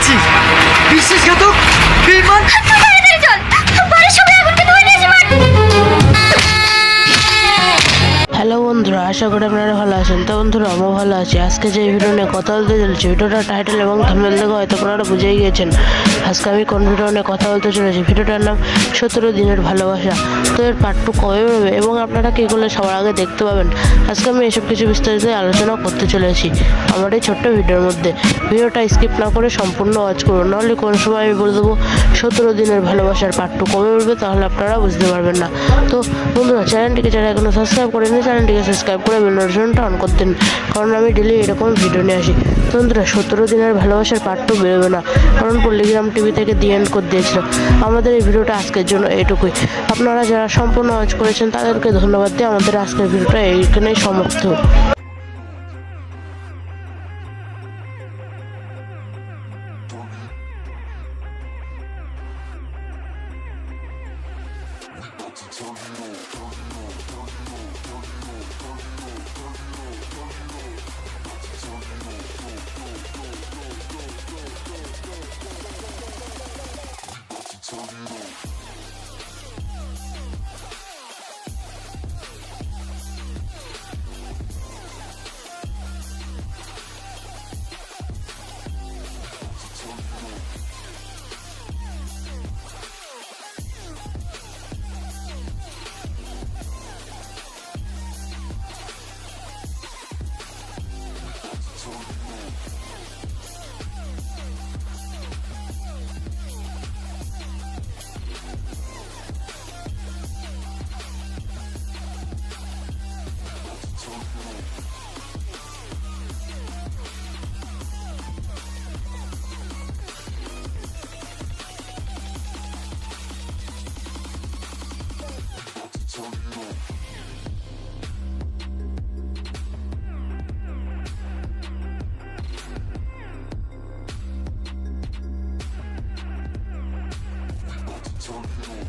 পেরেছি। বিশ্বাসঘাতক, বেঈমান। হ্যালো বন্ধুরা, আশা করি আপনারা ভালো আছেন। তো বন্ধুরা, আমরা ভালো আছি। আজকে যে ভিডিও নিয়ে কথা বলতে চলেছি, ভিডিওটার টাইটেল এবং থাম্বনেল দেখে হয়তো আপনারা বুঝেই গিয়েছেন আজকে আমি কোন ভিডিও নিয়ে কথা বলতে চলেছি। ভিডিওটার নাম 17 দিনের ভালোবাসা। তো এর পার্ট 2 কবে বেরোবে এবং আপনারা কী করলে সবার আগে দেখতে পাবেন, আজকে আমি এসব কিছু বিস্তারিত আলোচনা করতে চলেছি আমার এই ছোট্ট ভিডিওর মধ্যে। ভিডিওটা স্কিপ না করে সম্পূর্ণ ওয়াচ করুন, নাহলে কোনো সময় আমি বলে দেবো 17 দিনের ভালোবাসার পার্ট 2 কবে বেরোবে, তাহলে আপনারা বুঝতে পারবেন না। তো বন্ধুরা, চ্যানেলটিকে যারা এখনো সাবস্ক্রাইব করেনি, চ্যানেলটিকে সাবস্ক্রাইব করে বেল নোটিফিকেশনটা অন করে দিন, কারণ আমি ডেলি এরকম ভিডিও নিয়ে আসি। তো বন্ধুরা, 17 দিনের ভালোবাসার পার্ট 2 বেরোবে না, কারণ পল্লিগ্রাম টিভি থেকে দি এন্ড করে দিয়েছিল। আমাদের এই ভিডিওটা আজকের জন্য এইটুকুই। আপনারা যারা সম্পূর্ণ ওয়াচ করেছেন তাদেরকে ধন্যবাদ দিয়ে আমাদের আজকের ভিডিওটা এইখানেই সমাপ্ত। Tell you